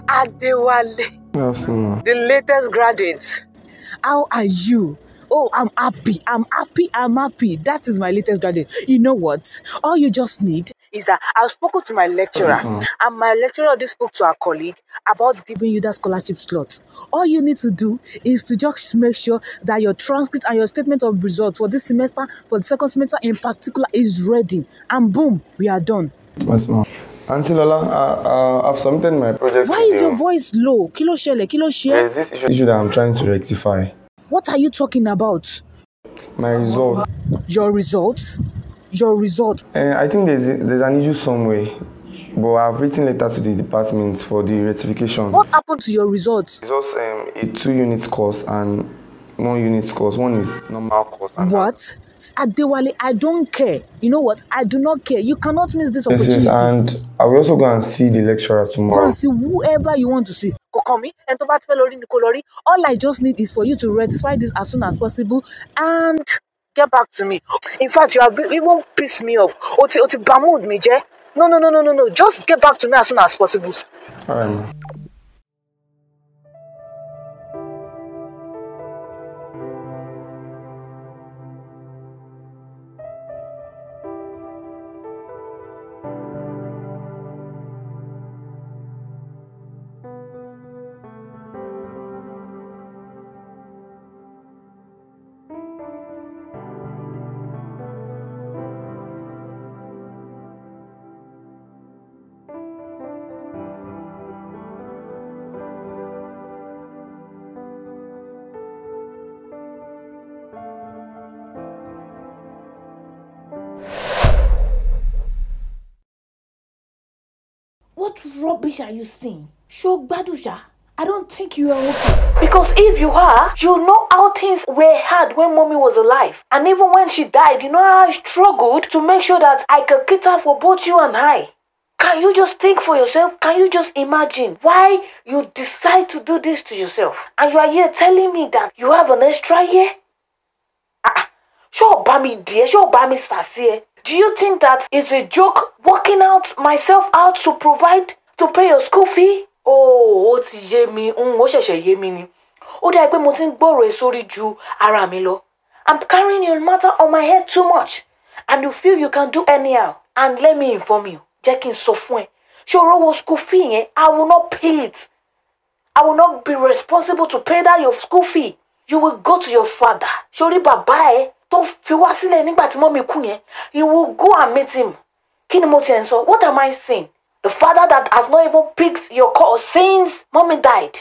Adewale. Yes, ma'am. The latest graduate. How are you? Oh, I'm happy. I'm happy. I'm happy. That is my latest graduate. You know what? All you just need is that I've spoken to my lecturer, and my lecturer already spoke to our colleague about giving you that scholarship slot. All you need to do is to just make sure that your transcript and your statement of results for this semester, for the second semester in particular, is ready. And boom, we are done. Yes, ma'am. Auntie Lola, I've submitted my project. Why is your voice low? Kilo shele, kilo share. There's this issue that I'm trying to rectify. What are you talking about? My result. Your results? Your result? I think there's an issue somewhere, but I've written letter to the department for the rectification. What happened to your results? It's just a 2-unit course and 1-unit course. One is normal course. What? Adewale, I don't care. You know what? I do not care. You cannot miss this opportunity. Yes, and I will also go and see the lecturer tomorrow. Go and see whoever you want to see. All I just need is for you to rectify this as soon as possible and get back to me. In fact, you have even pissed me off. Oti bamud me, je. No. Just get back to me as soon as possible. All right, ma'am. What rubbish are you saying? Show Badusha. I don't think you are okay. Because if you are, you know how things were hard when mommy was alive. And even when she died, you know how I struggled to make sure that I could cater for both you and I. Can you just think for yourself? Can you just imagine why you decide to do this to yourself? And you are here telling me that you have an extra year? Sure, Bami dear, sure, Bami Sassier. Do you think that it's a joke working out myself out to provide, to pay your school fee? Oh, ó ti yé mi, ó ṣẹ̀ṣẹ̀ yé mi ni. Ó dà pé mo ti ń gbọ́rọ̀ ẹ sórí ju ara mi lọ. I'm carrying your matter on my head too much. And you feel you can do anyhow. And let me inform you, jẹ́ kí n sọ fún ẹ. Ṣé o rówó school fee yẹn? I will not pay it. I will not be responsible to pay that your school fee. You will go to your father. Ṣorí bàbá ẹ tó fi wá sílẹ̀ nígbà tí mọ́mí kú yẹn. You will go and meet him. Kí ni mo ti ẹ̀ ń sọ? What am I saying? The father that has not even picked your call since mommy died.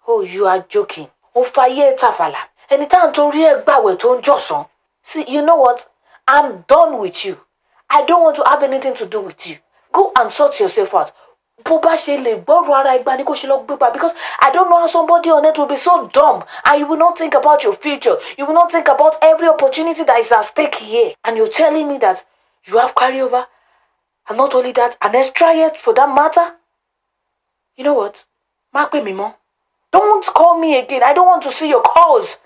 Oh, you are joking. Ó fayé tàfàlà. Ẹni tá à ń torí ẹ̀ gbàwẹ̀ tó ń jọ̀sán. See, you know what? I'm done with you. I don't want to have anything to do with you. Go and sort yourself out. Bó bá ṣe lè gbọ́rọ̀ ara ẹgbàá ni kó ṣe lọ gbé pa, because I don't know how somebody on it will be so dumb and you will not think about your future. You will not think about every opportunity that is at stake here. And you're telling me that you have carryover, and not only that, an extra year for that matter? You know what? Má pè mí mọ́. Don't call me again. I don't want to see your calls.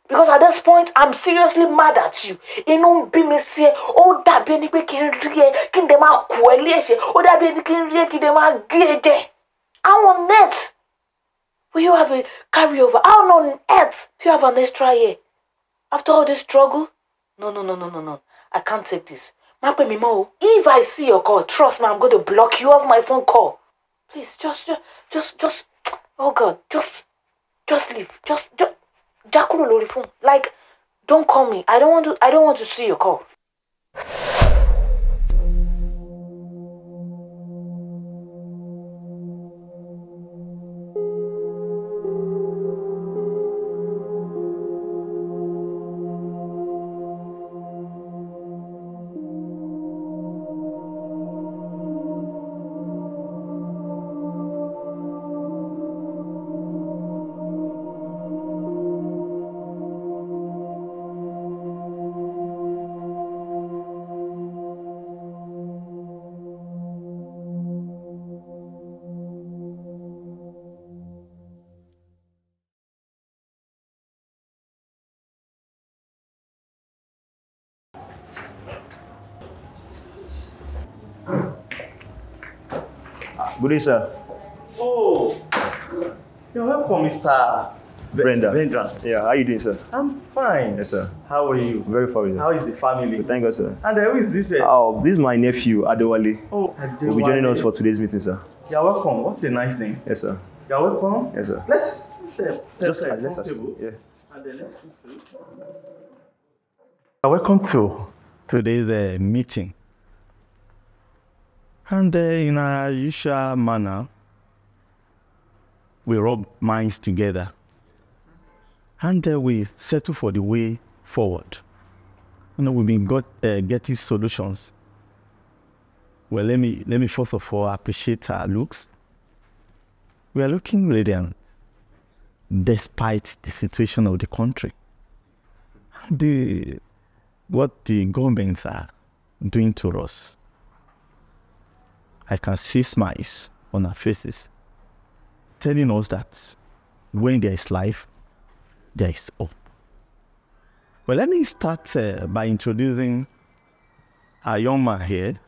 Because at this point, I'm seriously mad at you. Inú ń bí mi sí ẹ, ó dàbí ẹni pé kí n rí ẹ, kí n dẹ̀ máa kù ẹ́ léṣe, ó dàbí ẹni kí n rí ẹ, kí n dẹ̀ máa gé ẹ jẹ. How on earth will you have a carryover? How on earth will you have an extra year? After all this struggle? No. I can't take this. Má pè mí mọ́ o. If I see your call, trust me, I'm going to block you off my phone call. Please, just, oh God, just leave. Just. Jakuro lórí phone. Like, don't call me. I don't want to see your call. Good day, sir. Oh, you're welcome, Mr. Brenda. Yeah, how you doing, sir? I'm fine. Yes, sir. How are you? Very fine, sir. How is the family? Thank God, sir. And who is this? Oh, this is my nephew, Adewale. Oh, Adewale. He'll be joining us for today's meeting, sir. You're welcome. What a nice name. Yes, sir. You're welcome. Yes, sir. Let's Let's comfortable. yeah. And then let's please. Welcome to today's meeting. And in our usual manner, we rub minds together. And we settle for the way forward. We've been getting solutions. Well, let me first of all appreciate our looks. We are looking radiant, despite the situation of the country. What the governments are doing to us. I can see smiles on our faces, telling us that when there is life, there is hope. Well, let me start by introducing our young man here,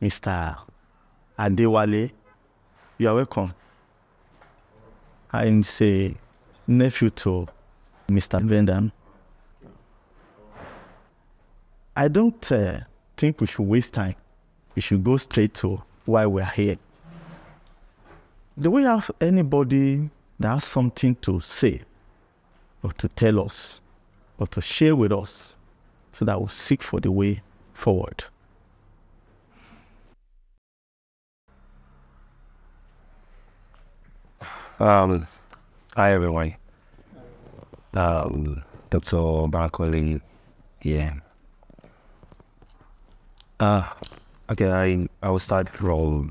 Mr. Adewale. You are welcome. I'm a nephew to Mr. Brenda. I don't think we should waste time. We should go straight to why we're here. Do we have anybody that has something to say or to tell us or to share with us so that we'll seek for the way forward? Hi everyone. Dr. Bankole here. Okay, I will start from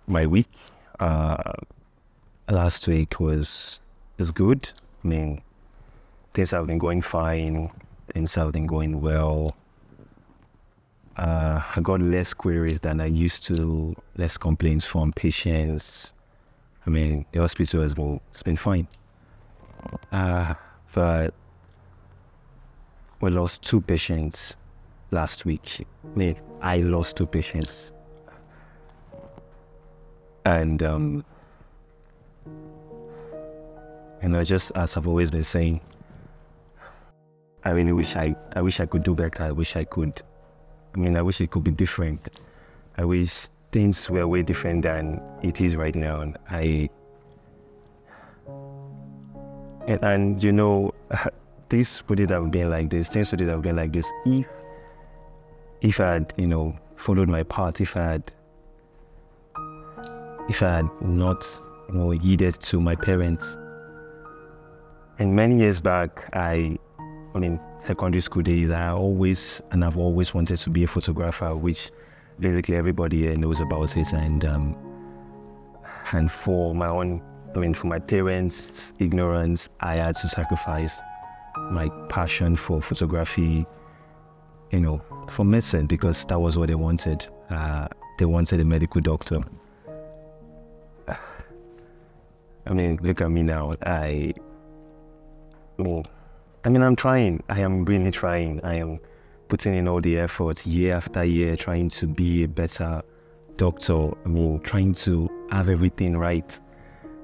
my week. Last week was good. I mean, things have been going fine. Things have been going well. I got less queries than I used to, less complaints from patients. I mean, the hospital it's been fine. But we lost 2 patients last week. I mean, I lost 2 patients. And, just as I've always been saying, I really wish I could do better. I wish it could be different. I wish things were way different than it is right now. And this wouldn't have been like this. Things wouldn't have been like this if I had, followed my path, if I had not, yielded to my parents. And many years back, secondary school days, I've always wanted to be a photographer, which basically everybody here knows about it. And for my own, for my parents' ignorance, I had to sacrifice my passion for photography, for medicine, because that was what they wanted. They wanted a medical doctor. Look at me now. I'm trying. I am really trying. I am putting in all the effort year after year, trying to be a better doctor. Trying to have everything right.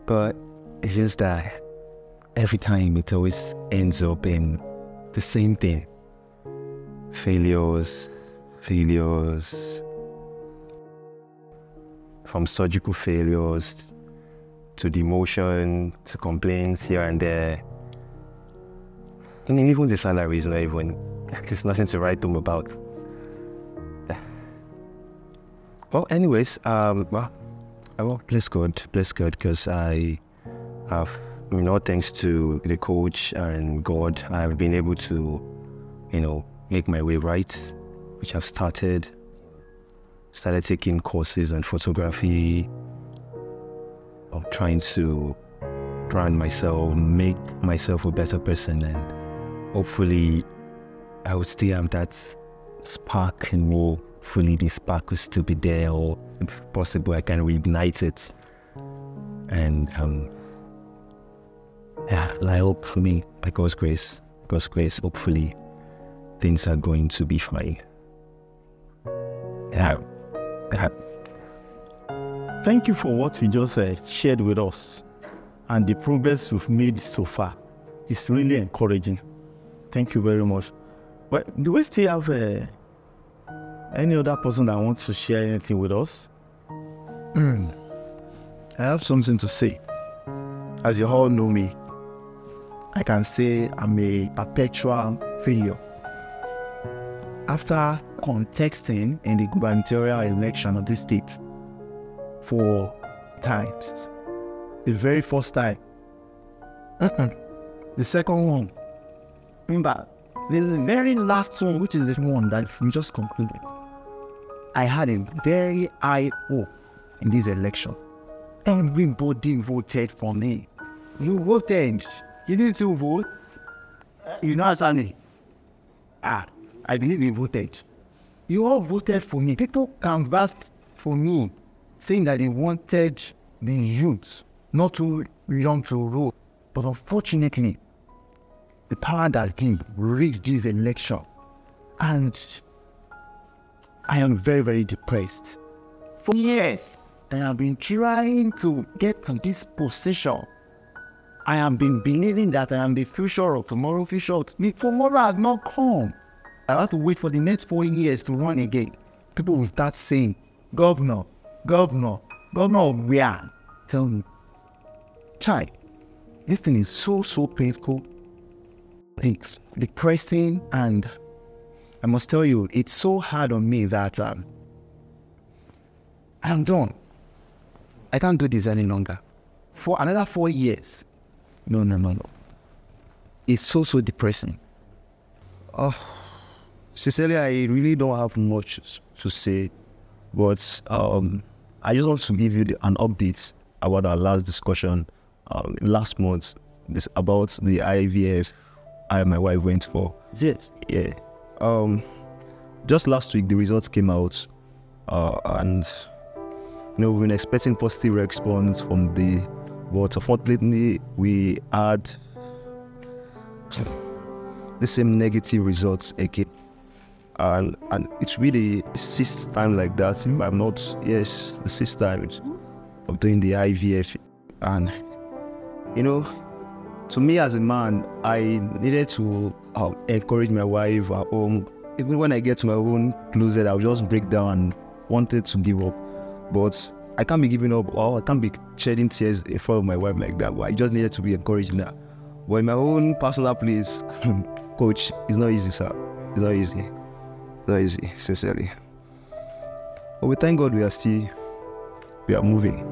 But it's just that every time it always ends up in the same thing. Failures. From surgical failures to demotion, to complaints here and there. Even the salary is not even, there's nothing to write them about. Well, anyways, bless God, because I have, all thanks to the coach and God, I have been able to, make my way right, which I've started taking courses on photography, of trying to brand myself, make myself a better person, and hopefully I will still have that spark in me. Hopefully the spark will still be there, or if possible I can reignite it. And I hope for me, by God's grace, hopefully things are going to be fine. Thank you for what you just shared with us and the progress we've made so far. It's really encouraging. Thank you very much. But do we still have any other person that wants to share anything with us? I have something to say. As you all know me, I can say I'm a perpetual failure. After contesting in the gubernatorial election of this state 4 times, the very first time, the second one, remember, the very last one, which is the one that we just concluded, I had a very high hope in this election. Everybody voted for me. You voted. You need to vote. You know, Asani. I believe you voted. You all voted for me. People canvassed for me, saying that they wanted the youth not too young to rule. But unfortunately, the power that came reached this election. And I am very, very depressed. For years, I have been trying to get to this position. I have been believing that I am the future of tomorrow, tomorrow has not come. I have to wait for the next 4 years to run again. People will start saying, Governor of where? Tell me. Chai, this thing is so painful. It's depressing, and I must tell you, it's so hard on me that I'm done. I can't do this any longer. For another 4 years. No. It's so depressing. Sincerely, I really don't have much to say, but I just want to give you an update about our last discussion last month about the IVF I and my wife went for. Yes. Yeah. Just last week, the results came out, and we've been expecting positive response from but unfortunately, we had the same negative results again. And it's really the 6th time like that. If I'm not, yes, the 6th time of doing the IVF. And, to me as a man, I needed to encourage my wife at home. Even when I get to my own closet, I'll just break down and wanted to give up. But I can't be giving up, or I can't be shedding tears in front of my wife like that. But I just needed to be encouraging her. But in my own personal place, coach, it's not easy, sir. It's not easy. Not easy, sincerely. But we thank God we are moving.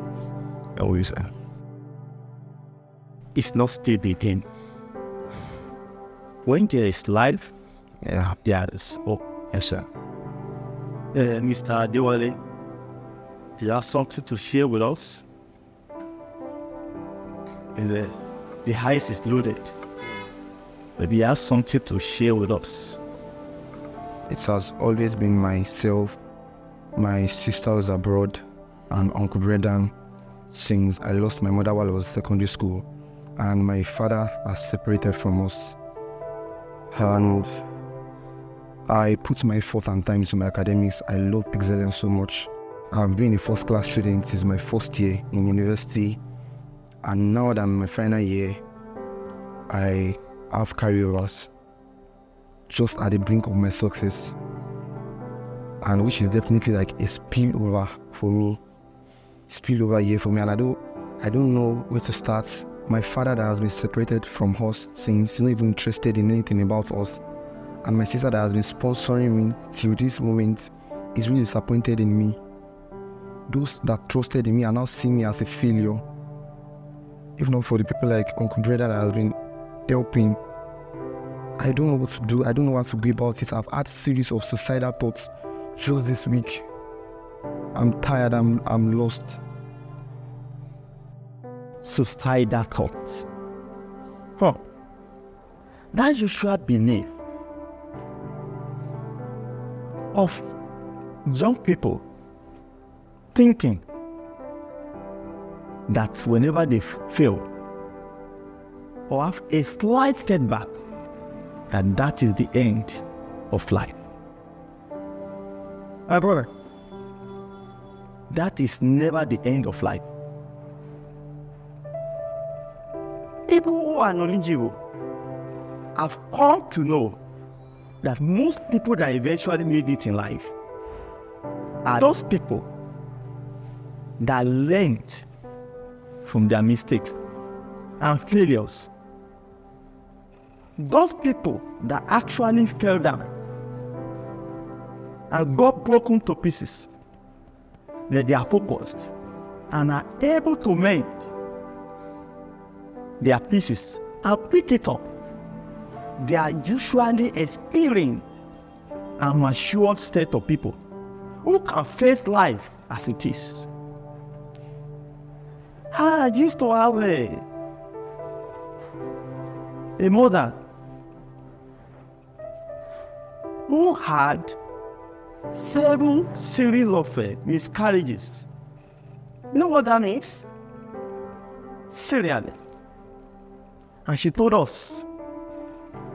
Sir. It's not still the end. When there is life, there is hope. Yes, sir. Mr. Adewale, do you have something to share with us? The ice is loaded. Maybe you have something to share with us. It has always been myself, my sisters abroad, and Uncle Bredan since I lost my mother while I was in secondary school, and my father has separated from us. And I put my effort and time into my academics. I love excellence so much. I've been a first-class student since my first year in university, and now that I'm in my final year, I have carryovers just at the brink of my success, and which is definitely like a spillover for me, year for me, and I don't know where to start. My father that has been separated from us since he's not even interested in anything about us, and my sister that has been sponsoring me till this moment is really disappointed in me. Those that trusted in me are now seeing me as a failure. If not for the people like Uncle Breda that has been helping, I don't know what to do. I don't know what to go about it. I've had a series of suicidal thoughts just this week. I'm tired. I'm lost. Suicidal thoughts. That usual belief of young people thinking that whenever they fail or have a slight setback, and that is the end of life. My brother, that is never the end of life. People who are knowledgeable have come to know that most people that eventually made it in life are those people that learned from their mistakes and failures. Those people that actually fell down and got broken to pieces, that they are focused and are able to mend their pieces and pick it up. They are usually experienced and matured set of people who can face life as it is. I used to have a mother who had 7 series of miscarriages. You know what that means? Serially. And she told us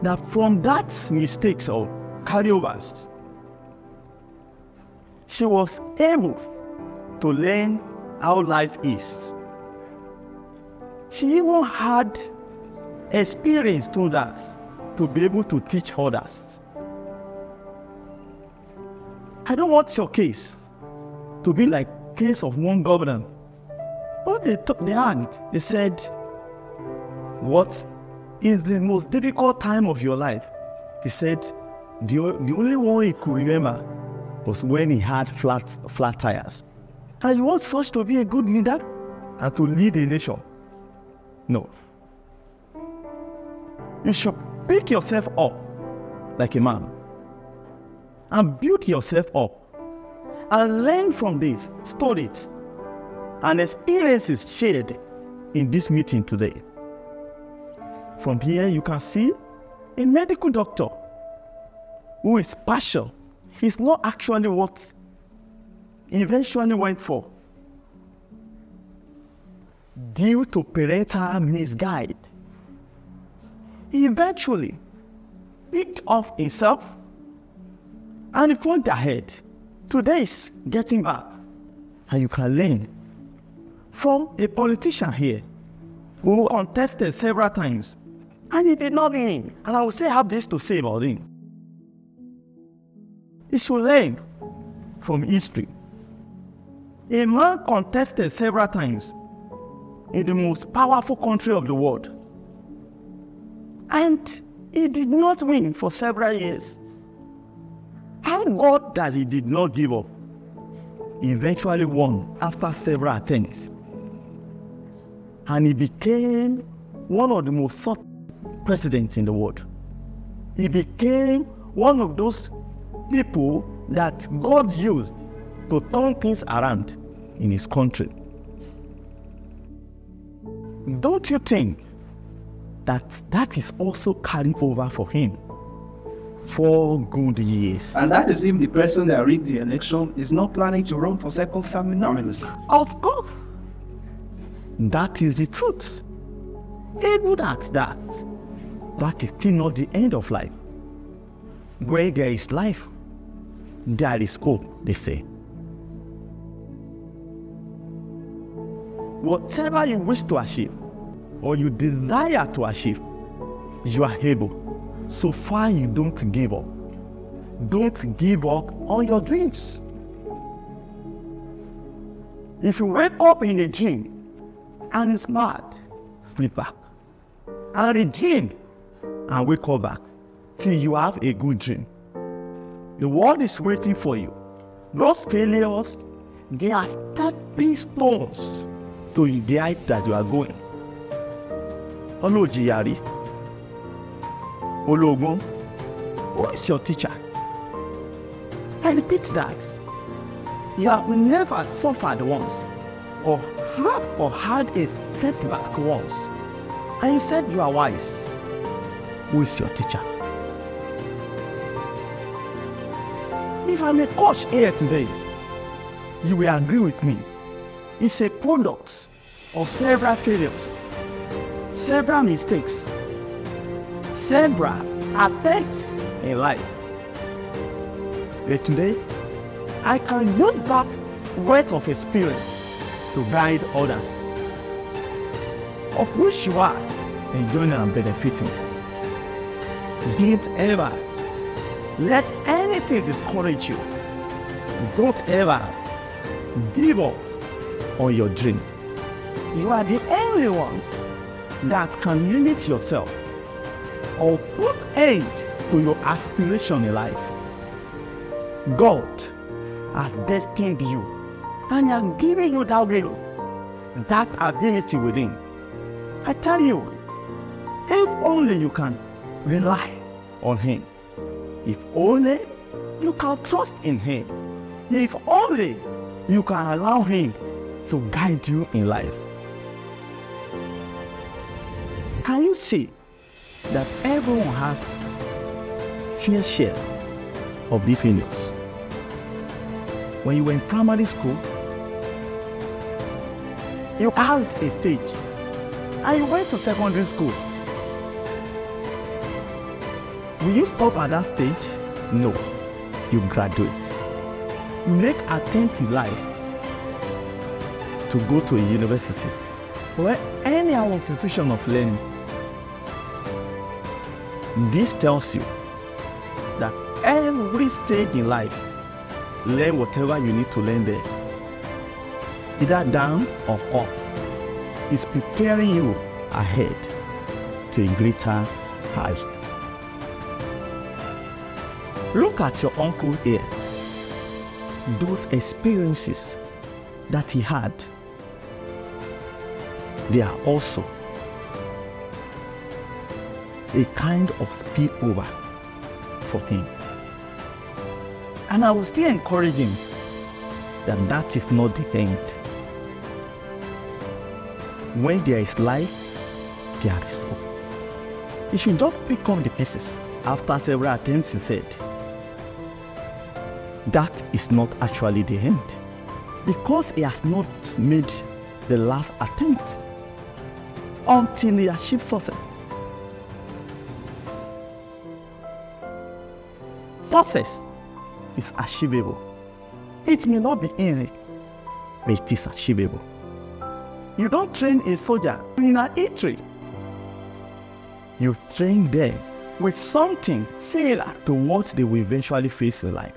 that from that mistakes or carryovers, she was able to learn how life is. She even had experience through that to be able to teach others. I don't want your case to be like case of one governor. But they took the hand. They said, what is the most difficult time of your life? He said, the only one he could remember was when he had flat tires. And you want such to be a good leader and to lead a nation? No. You should pick yourself up like a man and build yourself up and learn from this, stories and experiences shared in this meeting today. From here you can see a medical doctor who is partial. He's not actually what he eventually went for due to parental misguide. He eventually picked up himself and he forged ahead. Today is getting back. And you can learn from a politician here who contested several times and he did not win. And I will say have this to say about him. You should learn from history. A man contested several times in the most powerful country of the world. And he did not win for several years. Thank God that he did not give up. He eventually won after several attempts. And he became one of the most sought presidents in the world. He became one of those people that God used to turn things around in his country. Don't you think that is also carrying over for him 4 good years? And that is if the person that rigged the election is not planning to run for second term in office. Of course. That is the truth. Even at that is still not the end of life. Where there is life, there is hope, they say. Whatever you wish to achieve, or you desire to achieve, you are able, so far you don't give up. Don't give up on your dreams. If you wake up in a dream and it's mad, sleep back. And a dream and wake up back till you have a good dream. The world is waiting for you. Those failures, they are stepping stones to the height that you are going. Olojiyari, Ologun, who is your teacher? I repeat that. You have never suffered once, or had a setback once, and you said you are wise. Who is your teacher? If I'm a coach here today, you will agree with me. It's a product of several failures, several mistakes, several attempts in life. But today, I can use that wealth of experience to guide others, of which you are enjoying and benefiting. Don't ever let anything discourage you. Don't ever give up on your dream. You are the only one that can limit yourself or put end to your aspiration in life. God has destined you and has given you that will, that ability within. I tell you, if only you can rely on Him, if only you can trust in Him, if only you can allow Him to guide you in life. Can you see that everyone has fair share of these failures? When you were in primary school, you passed a stage and you went to secondary school. Will you stop at that stage? No. You graduate. You make attempt in life to go to a university or any other institution of learning. This tells you that every stage in life, learn whatever you need to learn there. Either down or up. It's preparing you ahead to a greater height. Look at your uncle here. Those experiences that he had, they are also a kind of spillover for him. And I will still encourage him that that is not the end. When there is life, there is hope. He should just pick up the pieces. After several attempts, he said, that is not actually the end, because he has not made the last attempt until he achieves success. Success is achievable. It may not be easy, but it is achievable. You don't train a soldier in an eatery. You train them with something similar to what they will eventually face in life.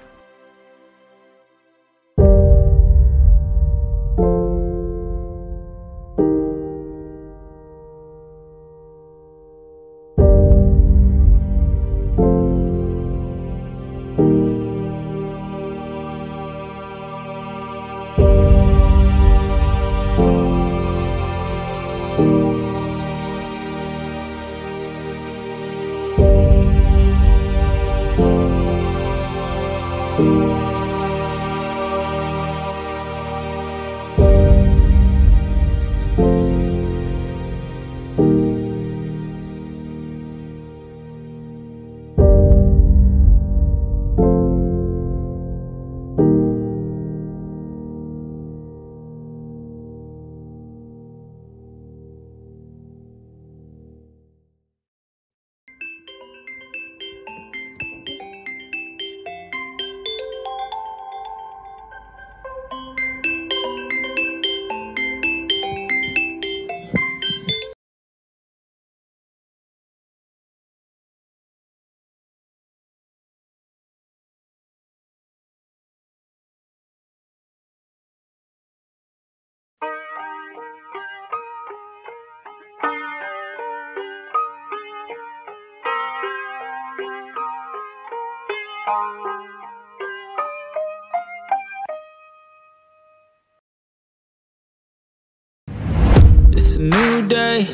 It's a new day,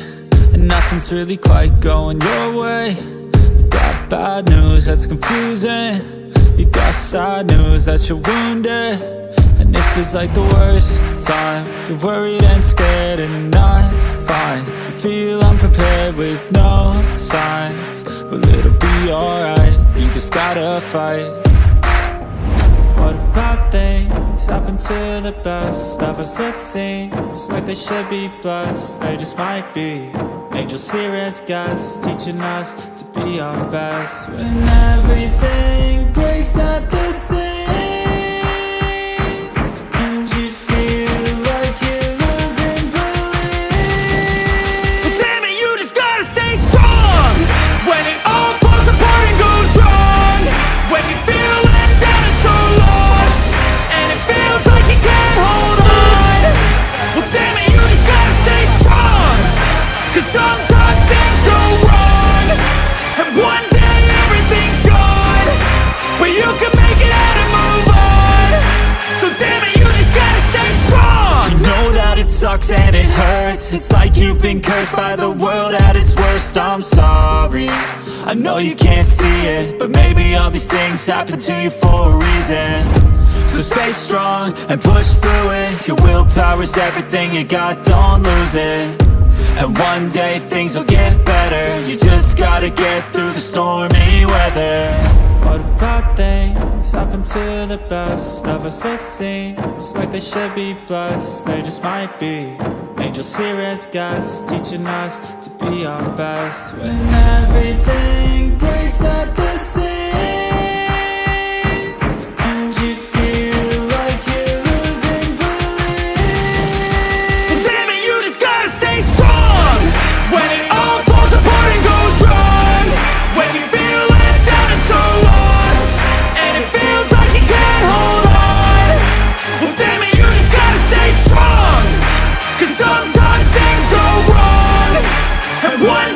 and nothing's really quite going your way. You got bad news that's confusing. You got sad news that you're wounded. And it feels like the worst time. You're worried and scared and not fine. You feel unprepared with no signs. Well, it'll be alright, you just gotta fight. What about things happen to the best of us? It seems like they should be blessed. They just might be angels here as guests, teaching us to be our best. When everything breaks at the seams, energy sucks and it hurts. It's like you've been cursed by the world at its worst. I'm sorry, I know you can't see it, but maybe all these things happen to you for a reason. So stay strong and push through it. Your willpower is everything you got, don't lose it. And one day things will get better. You just gotta get through the stormy weather. What about things happen to the best of us? It seems like they should be blessed. They just might be angels here as guests, teaching us to be our best. When everything breaks at the seams and you feel like you're losing belief, and damn it, you just gotta stay strong. When it all falls apart and goes wrong, when you feel let down and so lost, and it feels like you can't hold on, well damn it, you just gotta stay strong. Cause sometimes things go wrong, and one